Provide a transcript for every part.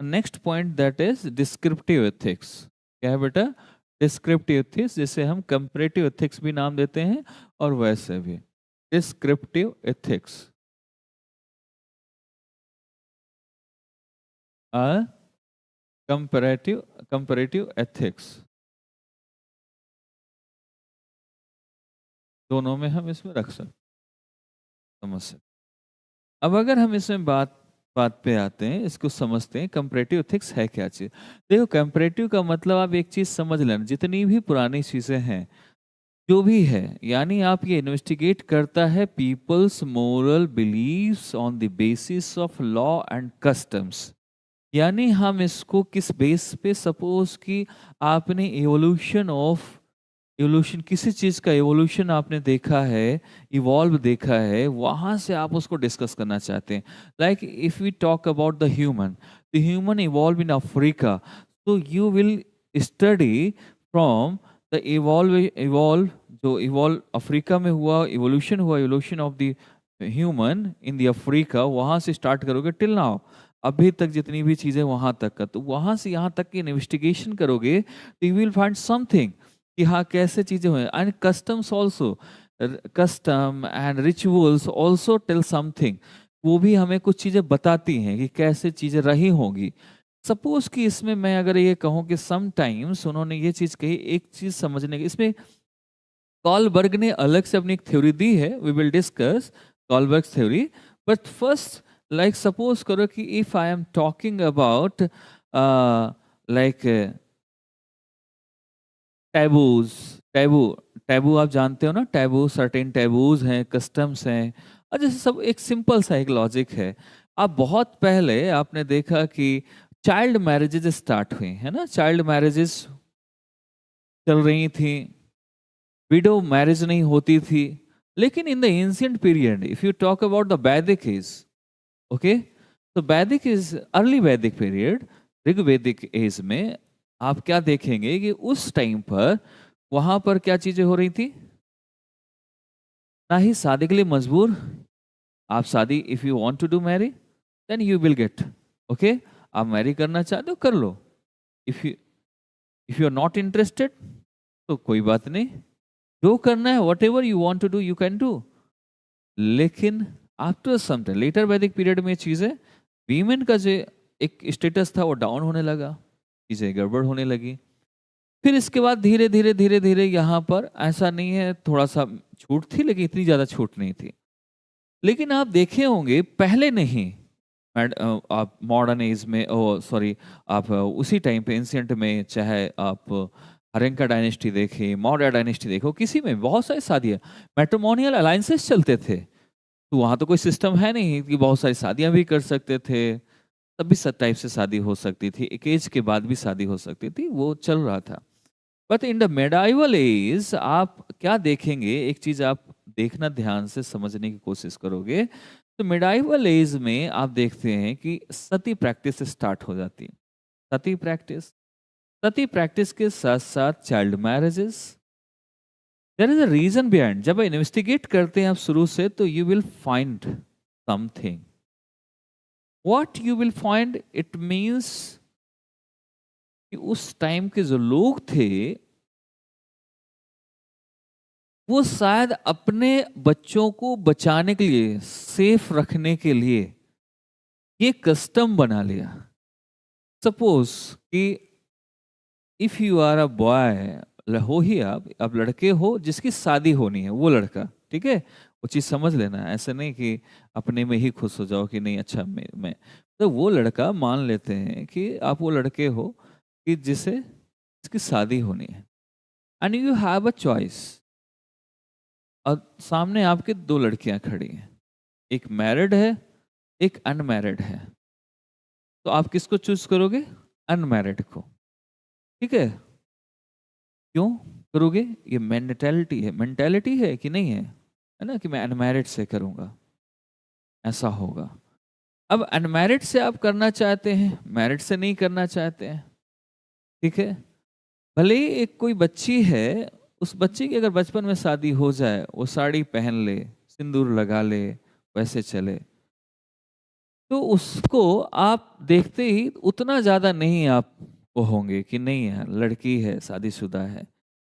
Next point that is descriptive ethics. क्या है बेटा? डिस्क्रिप्टिव एथिक्स, जिसे हम कंपैरेटिव एथिक्स भी नाम देते हैं और वैसे भी descriptive ethics. Comparative comparative ethics, दोनों में हम इसमें रख सकते, समझ सकते। अब अगर हम इसमें बात बात पे आते हैं, इसको समझते हैं कंपैरेटिव एथिक्स है क्या चीज। देखो, कंपैरेटिव का मतलब आप एक चीज समझ लेना, जितनी भी पुरानी चीजें हैं, जो भी है, यानी आप ये इन्वेस्टिगेट करता है people's moral beliefs on the basis of law and customs. यानी हम इसको किस बेस पे, सपोज कि आपने एवोल्यूशन किसी चीज का एवोल्यूशन आपने देखा है, इवॉल्व देखा है, वहां से आप उसको डिस्कस करना चाहते हैं। Like if we talk about the human evolve in Africa, तो you will study from the evolve जो इवॉल्व अफ्रीका में हुआ, evolution of the human in the Africa, वहां से स्टार्ट करोगे टिल नाउ, अभी तक जितनी भी चीजें वहां तक का, तो वहां से यहाँ तक की इन्वेस्टिगेशन करोगे तो यू विल फाइंड समथिंग कि हाँ कैसे चीजें हुए। And customs also, custom and rituals also tell something, वो भी हमें कुछ चीजें बताती हैं कि कैसे चीजें रही होंगी। सपोज कि इसमें मैं अगर ये कहूँ कि समटाइम्स उन्होंने ये चीज कही, एक चीज समझने की, इसमें कॉलबर्ग ने अलग से अपनी एक थ्योरी दी है, we will discuss Kohlberg theory. But first, like suppose करो कि if I am talking about like taboos, taboo, taboo आप जानते हो ना, टैबू, सर्टेन टैबूज हैं, कस्टम्स हैं। और जैसे सब एक सिंपल सा एक लॉजिक है। आप बहुत पहले आपने देखा कि चाइल्ड मैरिजेज स्टार्ट हुई है ना, चाइल्ड मैरिजेस चल रही थी, विडो मैरिज नहीं होती थी। लेकिन in the ancient period, if you talk about the वैदिक एज, ओके, तो वैदिक इज अर्ली वैदिक पीरियड, ऋग्वैदिक एज में आप क्या देखेंगे कि उस टाइम पर वहां पर क्या चीजें हो रही थी? ना ही शादी के लिए मजबूर, आप शादी, if you want to do marry then you will get, okay, आप मैरी करना चाहते हो कर लो, if you are not interested तो कोई बात नहीं, जो करना है whatever you want to do you can do. लेकिन after some time, later Vedic period में चीजें, वीमेन का जो एक स्टेटस था वो डाउन होने लगा, चीजें गड़बड़ होने लगी। फिर इसके बाद धीरे धीरे धीरे धीरे यहाँ पर ऐसा नहीं है, थोड़ा सा छूट थी लेकिन इतनी ज्यादा छूट नहीं थी। लेकिन आप देखे होंगे पहले नहीं, आप मॉडर्न एज में, ओ सॉरी, आप उसी टाइम पे एंशिएंट में, चाहे आप हरेंका डायनेस्टी देखें, मौर्य डायनेस्टी देखो, किसी में बहुत सारी शादियां, मैट्रिमोनियल अलायंसेस चलते थे। तो वहां तो कोई सिस्टम है नहीं कि बहुत सारी शादियां भी कर सकते थे, तब भी सब टाइप से शादी हो सकती थी, एक एज के बाद भी शादी हो सकती थी, वो चल रहा था। But in the medieval age आप क्या देखेंगे, एक चीज आप देखना, ध्यान से समझने की कोशिश करोगे, तो मिडाइवल एज में आप देखते हैं कि सती प्रैक्टिस स्टार्ट हो जाती है। सती प्रैक्टिस, सती प्रैक्टिस के साथ साथ child marriages. There is a reason behind, जब इन्वेस्टिगेट करते हैं आप शुरू से, तो you will find something. What you will find, it means कि उस टाइम के जो लोग थे वो शायद अपने बच्चों को बचाने के लिए, सेफ रखने के लिए ये कस्टम बना लिया। सपोज कि if you are a boy, हो ही आप लड़के हो जिसकी शादी होनी है, वो लड़का, ठीक है, वो चीज समझ लेना, ऐसे नहीं कि अपने में ही खुश हो जाओ कि नहीं अच्छा मैं तो वो लड़का मान लेते हैं कि आप वो लड़के हो कि जिसकी शादी होनी है, and you have a choice. और सामने आपके दो लड़कियां खड़ी हैं, एक मैरिड है, एक अनमैरिड है, तो आप किसको चूज करोगे? अनमैरिड को, ठीक है। क्यों करोगे? ये मेंटेलिटी है कि नहीं है ना, कि मैं अनमैरिड से करूंगा, ऐसा होगा। अब अनमैरिड से आप करना चाहते हैं, मैरिड से नहीं करना चाहते हैं, ठीक है। भले ही एक कोई बच्ची है, उस बच्ची की अगर बचपन में शादी हो जाए, वो साड़ी पहन ले, सिंदूर लगा ले, वैसे चले, तो उसको आप देखते ही उतना ज़्यादा नहीं आप वो होंगे कि नहीं है लड़की है शादीशुदा है,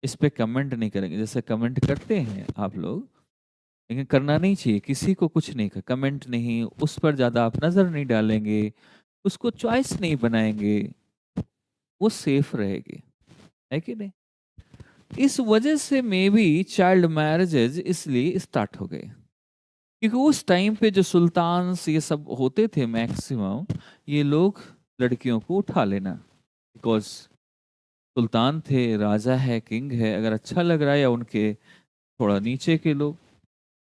इस पे कमेंट नहीं करेंगे। जैसे कमेंट करते हैं आप लोग, लेकिन करना नहीं चाहिए, किसी को कुछ नहीं कर कमेंट नहीं, उस पर ज़्यादा आप नज़र नहीं डालेंगे, उसको चॉइस नहीं बनाएंगे, वो सेफ रहेगी, है कि नहीं? इस वजह से मे बी चाइल्ड मैरिजेज इसलिए स्टार्ट हो गए, क्योंकि उस टाइम पे जो सुल्तान ये सब होते थे मैक्सिमम, ये लोग लड़कियों को उठा लेना, बिकॉज सुल्तान थे, राजा है, किंग है, अगर अच्छा लग रहा है, या उनके थोड़ा नीचे के लोग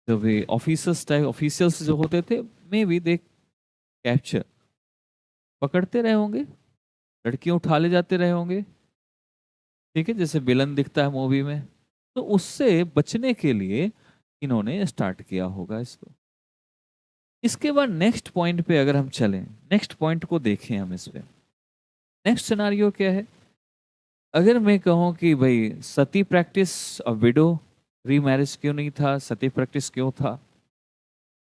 जो भी ऑफिसर्स टाइप ऑफिशियल्स जो होते थे, मे बी दे कैप्चर पकड़ते रहे होंगे, लड़कियां उठा ले जाते रहे होंगे, ठीक है, जैसे विलन दिखता है मूवी में। तो उससे बचने के लिए इन्होंने स्टार्ट किया होगा इसको। इसके बाद नेक्स्ट पॉइंट पे अगर हम चलें, नेक्स्ट पॉइंट को देखें हम इस पे, नेक्स्ट सिनारियो क्या है? अगर मैं कहूं कि भाई सती प्रैक्टिस और विडो रीमैरिज क्यों नहीं था, सती प्रैक्टिस क्यों था,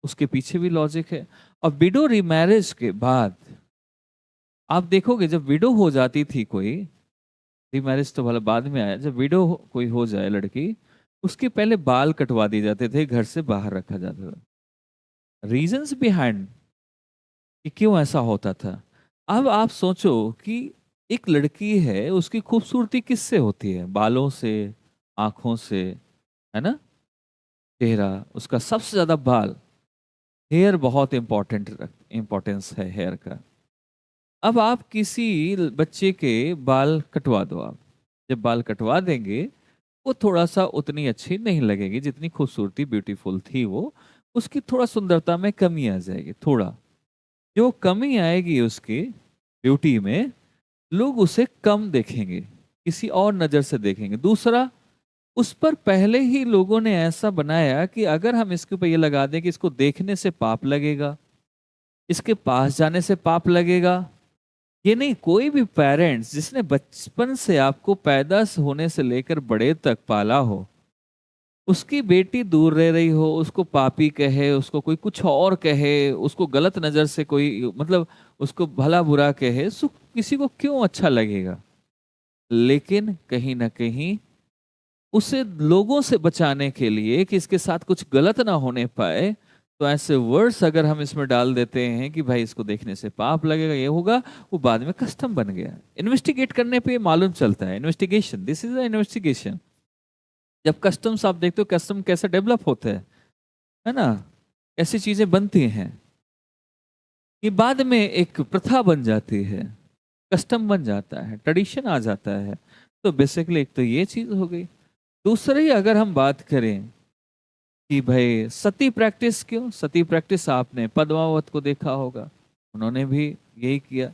उसके पीछे भी लॉजिक है। और विडो रीमैरिज के बाद आप देखोगे जब विडो हो जाती थी कोई, रीमैरिज तो भला बाद में आया, जब विडो कोई हो जाए लड़की, उसके पहले बाल कटवा दिए जाते थे, घर से बाहर रखा जाता था। रीजंस बिहाइंड कि क्यों ऐसा होता था। अब आप सोचो कि एक लड़की है, उसकी खूबसूरती किससे होती है? बालों से, आंखों से, है ना? चेहरा, उसका सबसे ज्यादा बाल, हेयर बहुत इंपॉर्टेंस है हेयर का। अब आप किसी बच्चे के बाल कटवा दो, आप जब बाल कटवा देंगे, वो थोड़ा सा उतनी अच्छी नहीं लगेगी जितनी खूबसूरती ब्यूटीफुल थी वो, उसकी थोड़ा सुंदरता में कमी आ जाएगी, थोड़ा जो कमी आएगी उसकी ब्यूटी में, लोग उसे कम देखेंगे, किसी और नजर से देखेंगे। दूसरा, उस पर पहले ही लोगों ने ऐसा बनाया कि अगर हम इसके ऊपर ये लगा दें कि इसको देखने से पाप लगेगा, इसके पास जाने से पाप लगेगा, ये नहीं, कोई भी पेरेंट्स जिसने बचपन से आपको पैदा होने से लेकर बड़े तक पाला हो, उसकी बेटी दूर रह रही हो, उसको पापी कहे, उसको कोई कुछ और कहे, उसको गलत नजर से कोई मतलब उसको भला बुरा कहे, सो किसी को क्यों अच्छा लगेगा? लेकिन कहीं ना कहीं उसे लोगों से बचाने के लिए कि इसके साथ कुछ गलत ना होने पाए, तो ऐसे वर्ड्स अगर हम इसमें डाल देते हैं कि भाई इसको देखने से पाप लगेगा, ये होगा, वो बाद में कस्टम बन गया। इन्वेस्टिगेट करने पे मालूम चलता है, investigation, this is a investigation. जब कस्टम्स आप देखते हो कस्टम कैसे डेवलप होते हैं, है ना, ऐसी चीजें बनती हैं, ये बाद में एक प्रथा बन जाती है, कस्टम बन जाता है, ट्रेडिशन आ जाता है। तो बेसिकली एक तो ये चीज हो गई। दूसरी अगर हम बात करें कि भाई सती प्रैक्टिस क्यों, सती प्रैक्टिस आपने पद्मावत को देखा होगा, उन्होंने भी यही किया।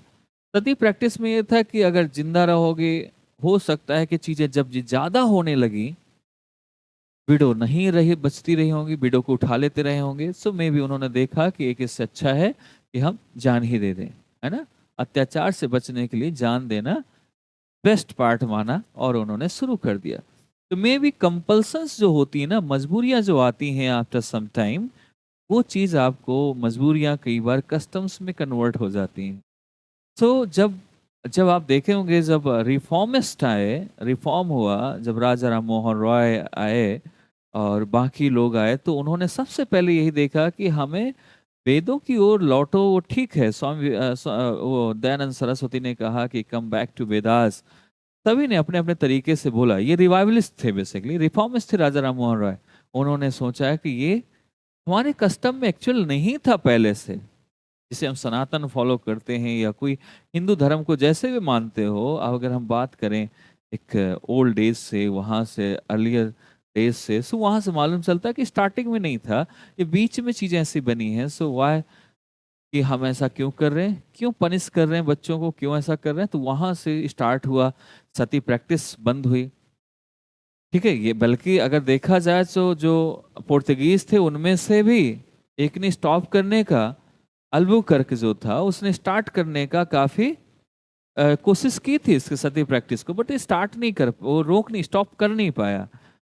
सती प्रैक्टिस में ये था कि अगर जिंदा रहोगे, हो सकता है कि चीजें जब ज्यादा होने लगी, विडो नहीं रही, बचती रही होंगी, विडो को उठा लेते रहे होंगे, सो मे भी उन्होंने देखा कि एक इससे अच्छा है कि हम जान ही दे दें, है ना, अत्याचार से बचने के लिए जान देना बेस्ट पार्ट माना, और उन्होंने शुरू कर दिया। तो मे बी कंपल्सन्स जो होती है ना, मजबूरियां जो आती हैं आफ्टर सम टाइम, वो चीज आपको मजबूरियां कई बार कस्टम्स में कन्वर्ट हो जाती हैं। तो जब जब आप देखे होंगे, जब रिफॉर्मिस्ट आए, रिफॉर्म हुआ, जब राजा राम मोहन रॉय आए और बाकी लोग आए, तो उन्होंने सबसे पहले यही देखा कि हमें वेदों की ओर लौटो। वो ठीक है, स्वामी वो दयानंद सरस्वती ने कहा कि कम बैक टू वेदास, सभी ने अपने अपने तरीके से बोला। ये रिवाइवलिस्ट थे, बेसिकली रिफॉर्मिस्ट थे राजा राम मोहन रॉय। उन्होंने सोचा कि ये हमारे कस्टम में एक्चुअल नहीं था पहले से, जिसे हम सनातन फॉलो करते हैं या कोई हिंदू धर्म को जैसे भी मानते हो। अब अगर हम बात करें एक ओल्ड डेज से, वहाँ से अर्लियर डेज से, सो वहाँ से मालूम चलता है कि स्टार्टिंग में नहीं था, ये बीच में चीज़ें ऐसी बनी हैं। सो वाई कि हम ऐसा क्यों कर रहे हैं, क्यों पनिश कर रहे हैं बच्चों को, क्यों ऐसा कर रहे हैं, तो वहाँ से स्टार्ट हुआ, सती प्रैक्टिस बंद हुई। ठीक है, ये बल्कि अगर देखा जाए तो जो पुर्तगीज थे उनमें से भी एक ने स्टॉप करने का, अल्बुकर्क जो था, उसने स्टार्ट करने का काफी कोशिश की थी इसके सती प्रैक्टिस को, बट स्टार्ट नहीं कर, वो रोक नहीं, स्टॉप कर नहीं पाया।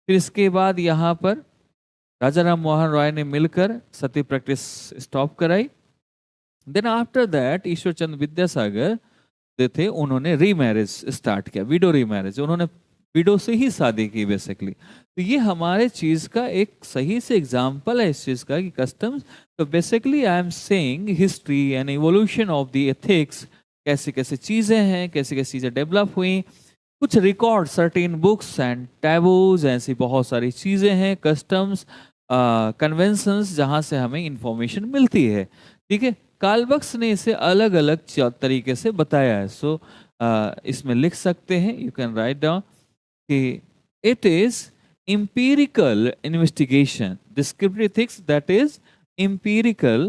फिर इसके बाद यहाँ पर राजा राम मोहन रॉय ने मिलकर सती प्रैक्टिस स्टॉप कराई, then after that Ishwar Chandra Vidyasagar जो थे उन्होंने रीमैरिज स्टार्ट किया, विडो रीमैरिज, उन्होंने विडो से ही शादी की बेसिकली। तो ये हमारे चीज का एक सही से एग्जाम्पल है इस चीज का कि कस्टम्स। तो basically I am saying history and evolution of the ethics, कैसे कैसे चीजें हैं, कैसे कैसे चीजें डेवलप हुई, कुछ record certain books and taboos, ऐसी बहुत सारी चीजें हैं, कस्टम्स, कन्वेंशंस, जहां से हमें इंफॉर्मेशन मिलती है। ठीक है, कार्ल बक्स ने इसे अलग अलग तरीके से बताया है। सो इसमें लिख सकते हैं, यू कैन राइट डाउन कि it is empirical investigation, descriptive ethics, that is empirical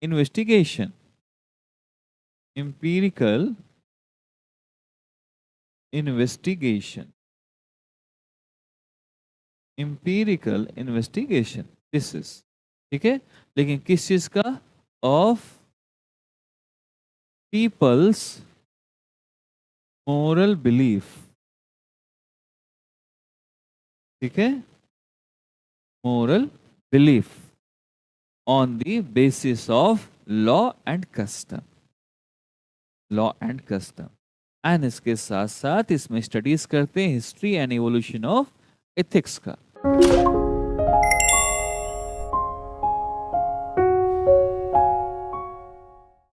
investigation, empirical investigation, empirical investigation, this is, ठीक है। लेकिन किस चीज का? ऑफ पीपल्स मोरल बिलीफ, ठीक है, moral belief on the basis of law and custom, law and custom। And इसके साथ साथ इसमें स्टडीज करते हैं history and evolution of ethics का।